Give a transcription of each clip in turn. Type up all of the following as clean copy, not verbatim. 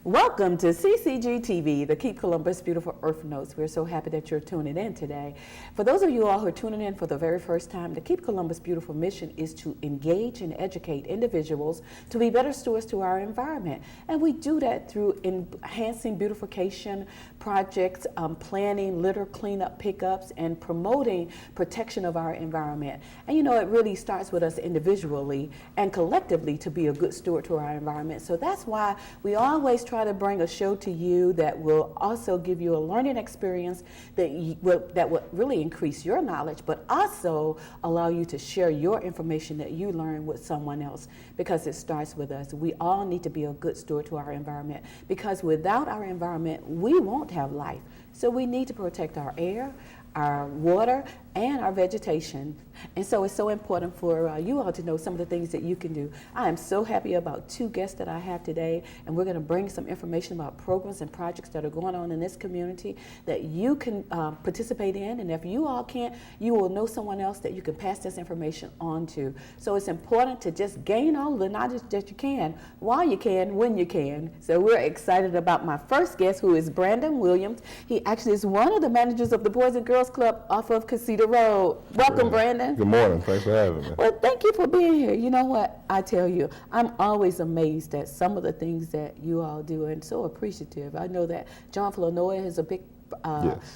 Welcome to CCG TV, the Keep Columbus Beautiful Earthnotes. We're so happy that you're tuning in today. For those of you all who are tuning in for the very first time, the Keep Columbus Beautiful mission is to engage and educate individuals to be better stewards to our environment. And we do that through enhancing beautification projects, planning litter cleanup pickups, and promoting protection of our environment. And you know, it really starts with us individually and collectively to be a good steward to our environment. So that's why we always try to bring a show to you that will also give you a learning experience that will really increase your knowledge, but also allow you to share your information that you learn with someone else, because it starts with us. We all need to be a good steward to our environment, because without our environment, we won't have life. So we need to protect our air, our water, and our vegetation. And so it's so important for you all to know some of the things that you can do. I am so happy about two guests that I have today, and we're going to bring some information about programs and projects that are going on in this community that you can participate in. And if you all can't, you will know someone else that you can pass this information on to. So it's important to just gain all the knowledge that you can, while you can, when you can. So we're excited about my first guest, who is Brandon Williams. He actually is one of the managers of the Boys and Girls Club off of Casita Road. Welcome, Brandon. Good morning. Thanks for having me. Well, thank you for being here. You know what? I tell you, I'm always amazed at some of the things that you all do, and so appreciative. I know that John Flournoy is a big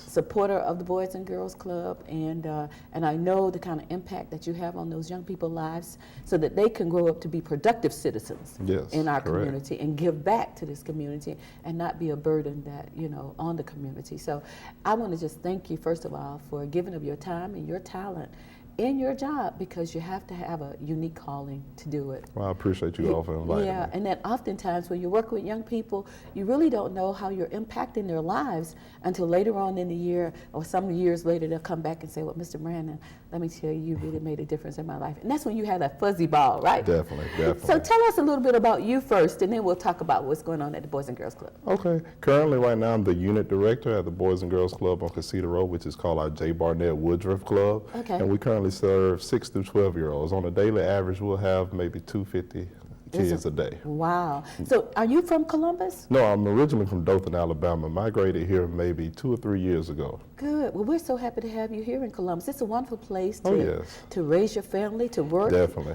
supporter of the Boys and Girls Club, and I know the kind of impact that you have on those young people's lives so that they can grow up to be productive citizens in our community and give back to this community and not be a burden that, you know, on the community. So I want to just thank you, first of all, for giving of your time and your talent in your job, because you have to have a unique calling to do it. Well, I appreciate you all for inviting me. Yeah, and then oftentimes when you work with young people, you really don't know how you're impacting their lives until later on in the year, or some years later, they'll come back and say, well, Mr. Brandon, let me tell you, you really made a difference in my life. And that's when you have that fuzzy ball, right? Definitely. So tell us a little bit about you first, and then we'll talk about what's going on at the Boys and Girls Club. Okay. Currently, right now, I'm the unit director at the Boys and Girls Club on Casita Road, which is called our J. Barnett Woodruff Club. Okay. And we currently serve 6 through 12-year-olds. On a daily average, we'll have maybe 250 kids a day. Wow. So are you from Columbus? No, I'm originally from Dothan, Alabama. Migrated here maybe 2 or 3 years ago. Good. Well, we're so happy to have you here in Columbus. It's a wonderful place to raise your family, to work,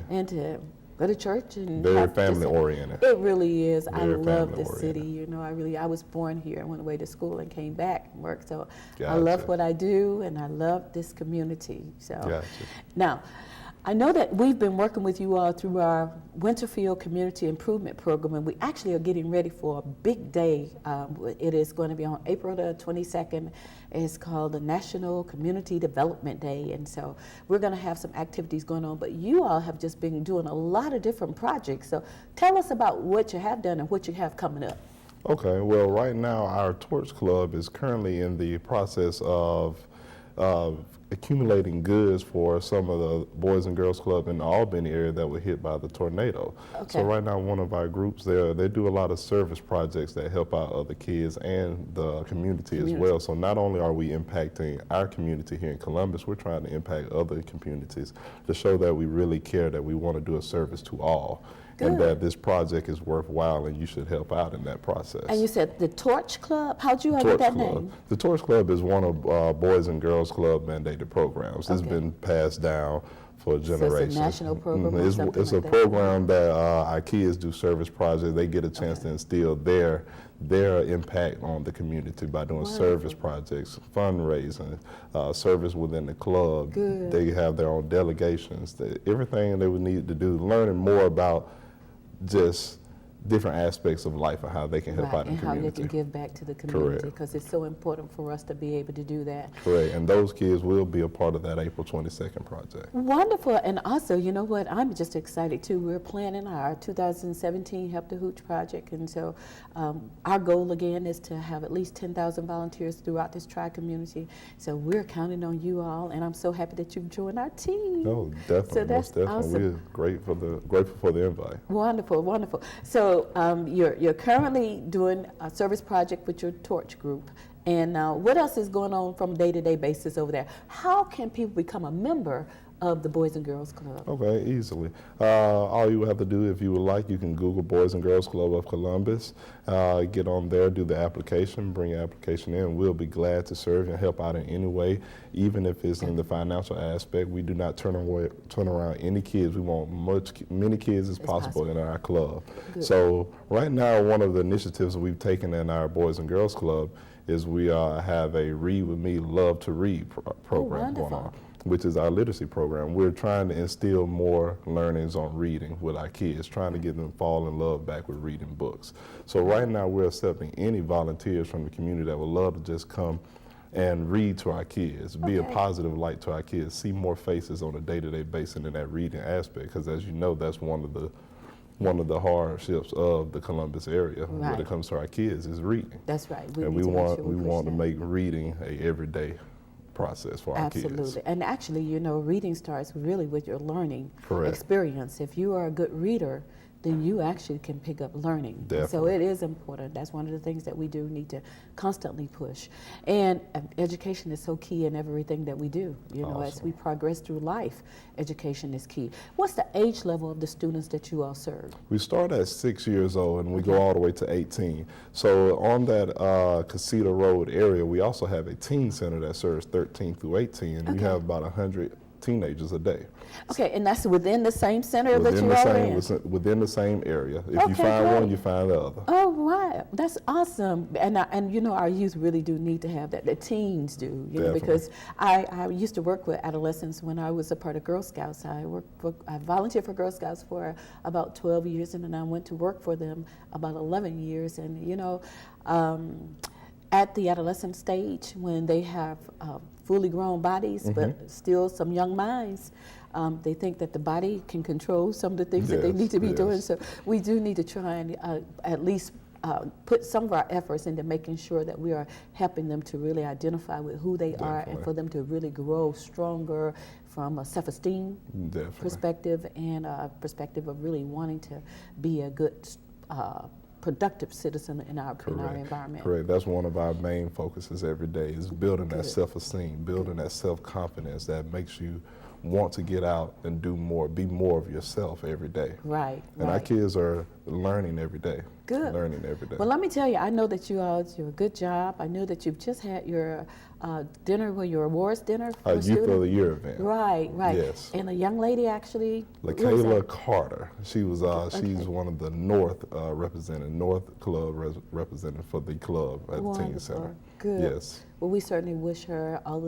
and to go to church. And very family oriented. It really is. I love the oriented. city. You know, I was born here. I went away to school and came back and worked. So Gotcha. I love what I do, and I love this community. So Gotcha. Now, I know that we've been working with you all through our Winterfield Community Improvement Program, and we actually are getting ready for a big day. It is going to be on April the 22nd. It's called the National Community Development Day, and so we're going to have some activities going on, but you all have just been doing a lot of different projects. So tell us about what you have done and what you have coming up. Okay, well, right now our Torch Club is currently in the process of accumulating goods for some of the Boys and Girls Club in the Albany area that were hit by the tornado. Okay. So right now one of our groups there, they do a lot of service projects that help out other kids and the community as well. So not only are we impacting our community here in Columbus, we're trying to impact other communities to show that we really care, that we want to do a service to all. Good. And that this project is worthwhile and you should help out in that process. And you said the Torch Club? How'd you get that name? The Torch Club is one of Boys and Girls Club mandated programs. It's been passed down for generations. So it's a national program? It's a program that our kids do service projects. They get a chance to instill their impact on the community by doing service projects, fundraising, service within the club. Good. They have their own delegations, everything they would need to do, learning more about just different aspects of life and how they can help out in the community. And how they can give back to the community, because it's so important for us to be able to do that. Correct, and those kids will be a part of that April 22nd project. Wonderful, and also, you know what, I'm just excited too. We're planning our 2017 Help the Hooch project, and so our goal again is to have at least 10,000 volunteers throughout this tri-community. So we're counting on you all, and I'm so happy that you've joined our team. No, definitely, so that's most definitely. Awesome. We're grateful for the invite. Wonderful, wonderful. So you're currently doing a service project with your torch group, and what else is going on from a day-to-day basis over there? How can people become a member of the Boys and Girls Club? Okay, easily. All you have to do, if you would like, you can Google Boys and Girls Club of Columbus, get on there, do the application, bring your application in. We'll be glad to serve and help out in any way, even if it's in the financial aspect. We do not turn around any kids. We want many kids as possible in our club. Good. So right now, one of the initiatives that we've taken in our Boys and Girls Club is we have a Read With Me, Love to Read program going on, which is our literacy program. We're trying to instill more learnings on reading with our kids, trying to get them fall in love back with reading books. So right now we're accepting any volunteers from the community that would love to just come and read to our kids, be a positive light to our kids, see more faces on a day-to-day basis in that reading aspect, because as you know, that's one of the hardships of the Columbus area when it comes to our kids is reading. That's right. And we want to make reading a everyday process for our kids. Absolutely. And actually, you know, reading starts really with your learning experience. If you are a good reader, then you actually can pick up learning. Definitely. So it is important. That's one of the things that we do need to constantly push. And education is so key in everything that we do. You know, as we progress through life, education is key. What's the age level of the students that you all serve? We start at 6 years old and we go all the way to 18. So on that Casita Road area, we also have a teen center that serves 13 through 18, and we have about 100 teenagers a day. Okay, and that's within the same center that you are in? Within the same area. If you find one, you find the other. Oh, wow, that's awesome. And you know, our youth really do need to have that. The teens do, you know, because I used to work with adolescents when I was a part of Girl Scouts. I volunteered for Girl Scouts for about 12 years, and then I went to work for them about 11 years. And, you know, at the adolescent stage, when they have fully grown bodies, but still some young minds, they think that the body can control some of the things that they need to be doing. So we do need to try and at least put some of our efforts into making sure that we are helping them to really identify with who they are, and for them to really grow stronger from a self-esteem perspective, and a perspective of really wanting to be a good productive citizen in our environment. Correct. That's one of our main focuses every day, is building that self-esteem, building that self-confidence that makes you want to get out and do more, be more of yourself every day. And our kids are learning every day. Learning every day. Well, let me tell you, I know that you all do a good job. I know that you've just had your dinner, your awards dinner for Youth of the Year event. Right. Yes. And a young lady actually. LaKayla Carter. She was. She's one of the North Club representative for the club at the Teen Center. Good. Yes. Well, we certainly wish her all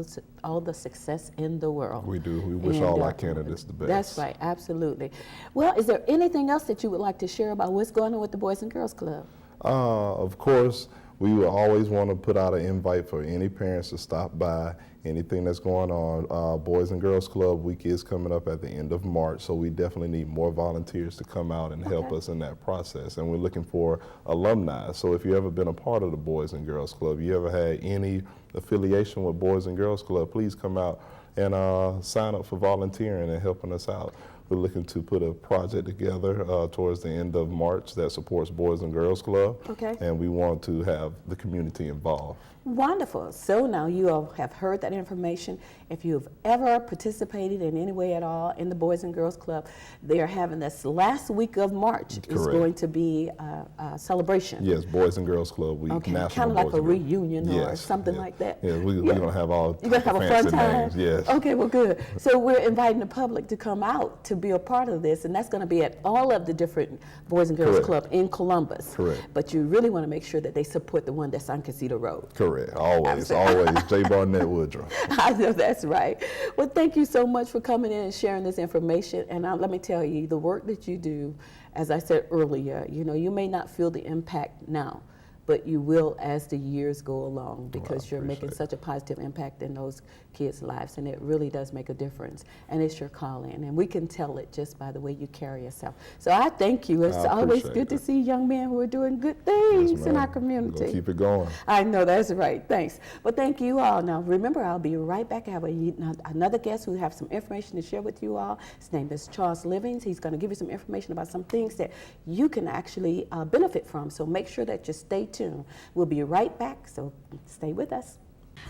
the success in the world. We do. We wish all our candidates the best. That's right. Absolutely. Well, is there anything else that you would like to share about what's going on with the Boys and Girls Club? Of course, we will always want to put out an invite for any parents to stop by, anything that's going on. Boys and Girls Club Week is coming up at the end of March, so we definitely need more volunteers to come out and help us in that process. And we're looking for alumni. So if you've ever been a part of the Boys and Girls Club, you ever had any affiliation with Boys and Girls Club, please come out and sign up for volunteering and helping us out. We're looking to put a project together towards the end of March that supports Boys and Girls Club. And we want to have the community involved. Wonderful. So now you all have heard that information. If you've ever participated in any way at all in the Boys and Girls Club, they are having this last week of March. Is going to be a celebration. Yes, Boys and Girls Club Week. National kind of like Boys a reunion or something like that. Yeah, we're going to have all You're going to have a fun time? Names. Yes. Okay, well, good. So we're inviting the public to come out to be a part of this, and that's going to be at all of the different Boys and Girls Club in Columbus. Correct. But you really want to make sure that they support the one that's on Casita Road. Correct. correct. Always, always. J. Barnett Woodruff. I know that's right. Well, thank you so much for coming in and sharing this information. And let me tell you, the work that you do, as I said earlier, you know, you may not feel the impact now, but you will as the years go along, because you're making such a positive impact in those kids' lives, and it really does make a difference. And it's your calling, and we can tell it just by the way you carry yourself. So I thank you. It's always good to see young men who are doing good things in our community. We're gonna keep it going. I know, that's right. Thanks. But thank you all. Now remember, I'll be right back. I have another guest who have some information to share with you all. His name is Charles Livings. He's going to give you some information about some things that you can actually benefit from. So make sure that you stay tuned. We'll be right back, so stay with us.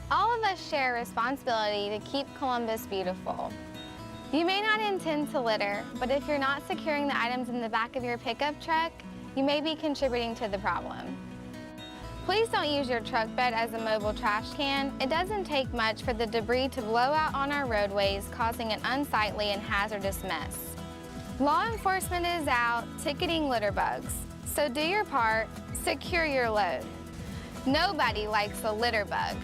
All of us share a responsibility to keep Columbus beautiful. You may not intend to litter, but if you're not securing the items in the back of your pickup truck, you may be contributing to the problem. Please don't use your truck bed as a mobile trash can. It doesn't take much for the debris to blow out on our roadways, causing an unsightly and hazardous mess. Law enforcement is out ticketing litter bugs, so do your part, secure your load. Nobody likes a litter bug.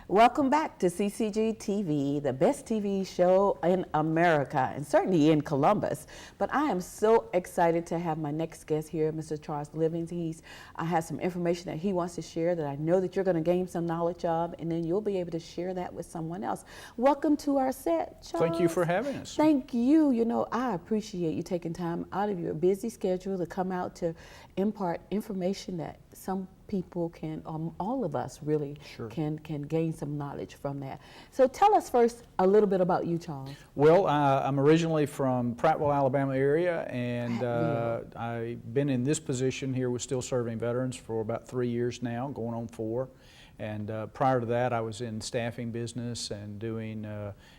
Welcome back to CCG TV, the best TV show in America, and certainly in Columbus. But I am so excited to have my next guest here, Mr. Charles Livings. I have some information that he wants to share that I know that you're going to gain some knowledge of, and then you'll be able to share that with someone else. Welcome to our set, Charles. Thank you for having us. Thank you. You know, I appreciate you taking time out of your busy schedule to come out to impart information that some people can, all of us really can gain some knowledge from that. So tell us first a little bit about you, Charles. Well, I'm originally from Prattville, Alabama area, and I've been in this position here with Still Serving Veterans for about 3 years now, going on 4. And prior to that, I was in staffing business and doing,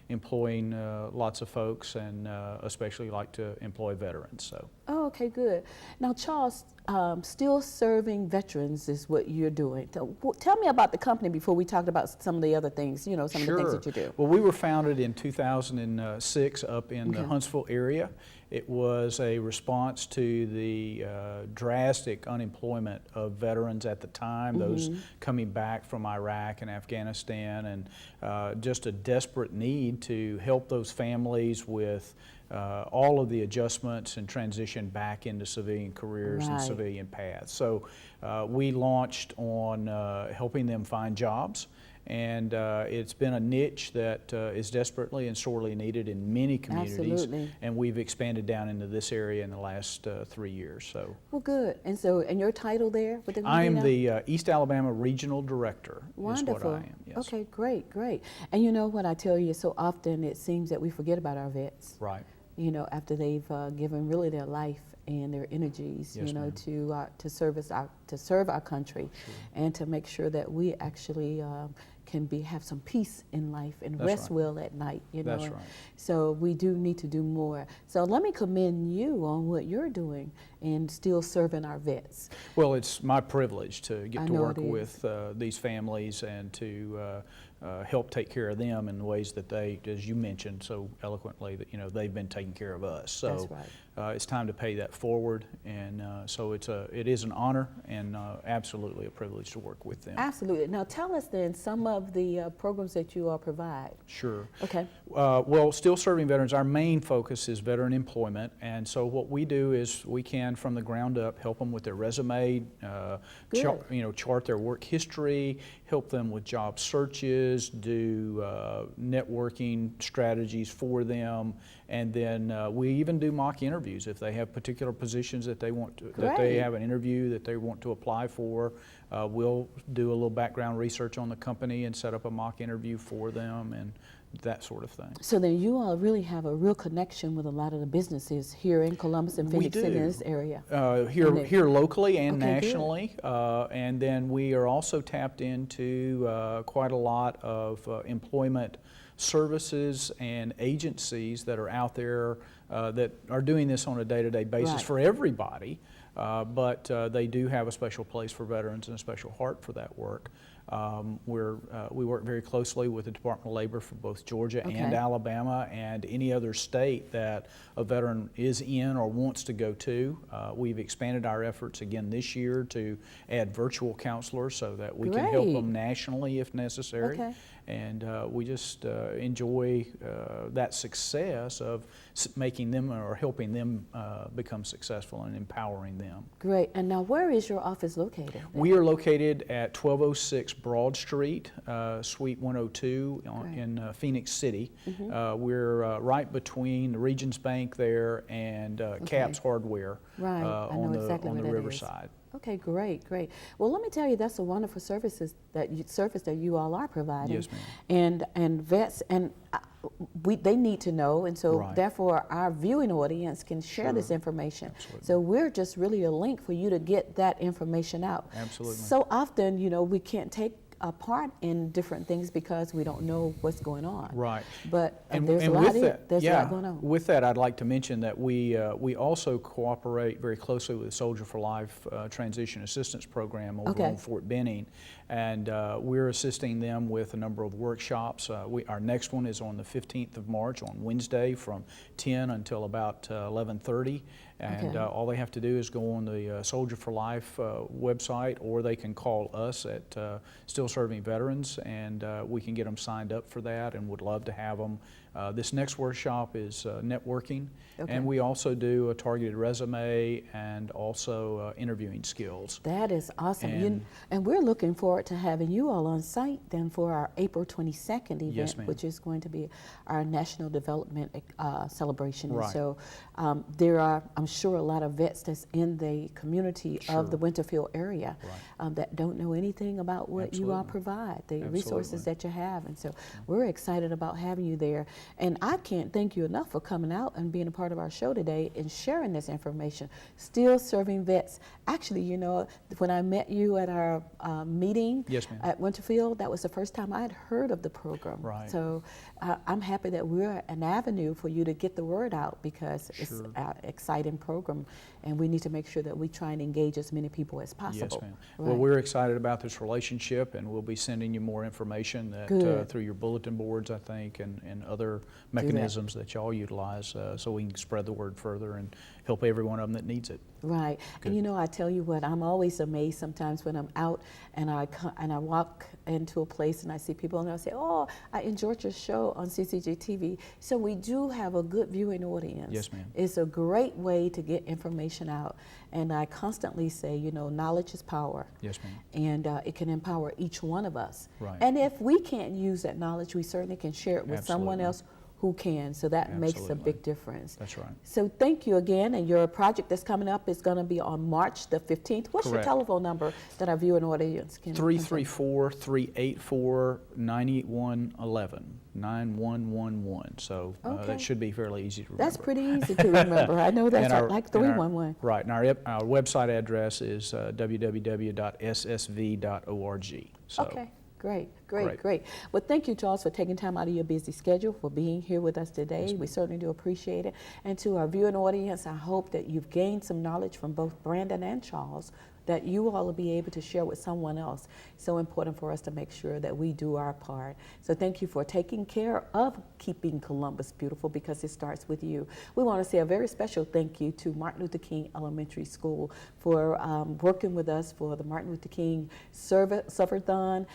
employing lots of folks, and especially like to employ veterans. So. Oh, okay, good. Now, Charles, Still Serving Veterans is what you're doing. So, tell me about the company before we talk about some of the other things, you know, some of the things that you do. Well, we were founded in 2006 up in the Huntsville area. It was a response to the drastic unemployment of veterans at the time, those coming back from Iraq and Afghanistan, and just a desperate need to help those families with all of the adjustments and transition back into civilian careers and civilian paths. So we launched on helping them find jobs. And it's been a niche that is desperately and sorely needed in many communities. Absolutely. And we've expanded down into this area in the last 3 years. So. Well, good. And so, and your title there? I am the East Alabama Regional Director. Wonderful. Is what I am. Yes. Okay, great, great. And you know what I tell you, so often it seems that we forget about our vets. Right. You know, after they've given really their life and their energies, Yes, you know, ma'am. to serve our country, and to make sure that we actually can have some peace in life and That's rest right. well at night. You know, That's right. So we do need to do more. So let me commend you on what you're doing and still serving our vets. Well, it's my privilege to get I to know work it is. with these families and to help take care of them in the ways that they, as you mentioned so eloquently, that they've been taking care of us. So That's right. it's time to pay that forward, and so it is an honor and absolutely a privilege to work with them. Absolutely. Now tell us then some of the programs that you all provide. Sure. Okay. Well, Still Serving Veterans, our main focus is veteran employment, and so what we do is we can, from the ground up, help them with their resume, chart their work history, help them with job searches, do networking strategies for them, and then we even do mock interviews if they have particular positions that they want to, that they have an interview that they want to apply for. We'll do a little background research on the company and set up a mock interview for them and that sort of thing. So then you all really have a real connection with a lot of the businesses here in Columbus and Phoenix City in this area. Here locally and Okay, nationally, and then we are also tapped into quite a lot of employment services and agencies that are out there that are doing this on a day-to-day basis for everybody, but they do have a special place for veterans and a special heart for that work. We work very closely with the Department of Labor for both Georgia Okay. and Alabama and any other state that a veteran is in or wants to go to. We've expanded our efforts again this year to add virtual counselors so that we can help Great. them nationally if necessary. Okay. And we just enjoy that success of making them or helping them become successful and empowering them. Great. And now, where is your office located? We are located at 1206 Broad Street, Suite 102 in Phoenix City. We're right between the Regions Bank there and Cap's Hardware Right. I know on exactly the where that is. riverside. Okay, great, great. Well, let me tell you, that's a wonderful service that you all are providing. Yes, ma'am. And vets they need to know, and so Right. therefore our viewing audience can share this Sure. information. Absolutely. So we're just really a link for you to get that information out. Absolutely. So often, we can't take a part in different things because we don't know what's going on. Right. But And there's a with lot that, there's a lot going on. With that, I'd like to mention that we also cooperate very closely with the Soldier for Life Transition Assistance Program over Okay. on Fort Benning, and we're assisting them with a number of workshops. Our next one is on the 15th of March on Wednesday from 10 until about 11:30. And Okay. all they have to do is go on the Soldier for Life website, or they can call us at Still Serving Veterans, and we can get them signed up for that, and would love to have them. This next workshop is networking, Okay. and we also do a targeted resume and also interviewing skills. That is awesome. And- And we're looking forward to having you all on site then for our April 22nd event, Yes, ma'am. which is going to be our National Development celebration. Right. And so there are, I'm sure, a lot of vets that's in the community Sure. of the Winterfield area Right. that don't know anything about what you all Absolutely. provide, the resources Absolutely. that you have. And so we're excited about having you there. And I can't thank you enough for coming out and being a part of our show today and sharing this information. Still Serving Vets. Actually, when I met you at our meeting Yes, ma'am. at Winterfield, that was the first time I had heard of the program. Right. So I'm happy that we're an avenue for you to get the word out because it's Sure. an exciting program, and we need to make sure that we try and engage as many people as possible. Yes, ma'am. Right. Well, we're excited about this relationship, and we'll be sending you more information that Good. through your bulletin boards, I think, and other mechanisms that y'all utilize, so we can spread the word further and help every one of them that needs it. Right. Good. And I tell you what, I'm always amazed sometimes when I'm out and I walk into a place and I see people and I say, "Oh, I enjoyed your show on CCG TV." So we do have a good viewing audience. Yes, ma'am. It's a great way to get information out. And I constantly say, knowledge is power. Yes, ma'am. And it can empower each one of us. Right. And if we can't use that knowledge, we certainly can share it with someone Absolutely. else who can. So that makes a Absolutely. big difference. That's right. So thank you again, and your project that's coming up is going to be on March the 15th. What's your Correct. telephone number that our viewing audience can? 334-384-9111, 9111. So Okay. that should be fairly easy to remember. That's pretty easy to remember. I know that's And our- like and our- 311. Right, and our website address is www.ssv.org. So, Okay. Great. Great. Well, thank you, Charles, for taking time out of your busy schedule, for being here with us today. Yes, We ma'am. certainly do appreciate it. And to our viewing audience, I hope that you've gained some knowledge from both Brandon and Charles that you all will be able to share with someone else. So important for us to make sure that we do our part. So thank you for taking care of keeping Columbus beautiful, because it starts with you. We want to say a very special thank you to Martin Luther King Elementary School for working with us for the Martin Luther King Serve-a-thon,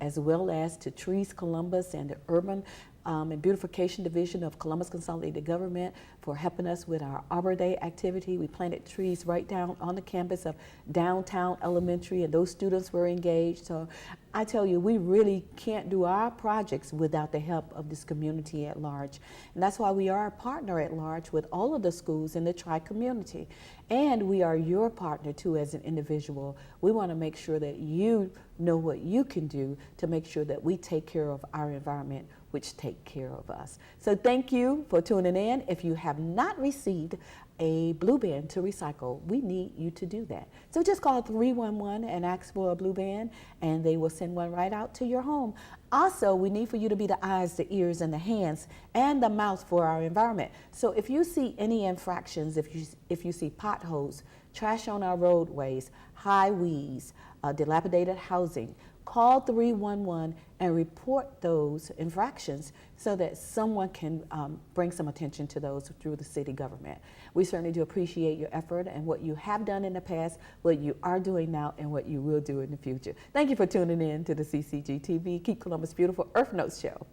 as well as to Trees Columbus and the Urban and Beautification Division of Columbus Consolidated Government for helping us with our Arbor Day activity. We planted trees right down on the campus of Downtown Elementary, and those students were engaged. So I tell you, we really can't do our projects without the help of this community at large. And that's why we are a partner at large with all of the schools in the tri-community. And we are your partner too as an individual. We want to make sure that you know what you can do to make sure that we take care of our environment, which take care of us. So thank you for tuning in. If you have not received a blue band to recycle, we need you to do that. So just call 311 and ask for a blue band, and they will send one right out to your home. Also, we need for you to be the eyes, the ears, and the hands, and the mouth for our environment. So if you see any infractions, if you see potholes, trash on our roadways, high weeds, dilapidated housing, call 311 and report those infractions so that someone can bring some attention to those through the city government. We certainly do appreciate your effort and what you have done in the past, what you are doing now, and what you will do in the future. Thank you for tuning in to the CCG TV Keep Columbus Beautiful Earth Notes show.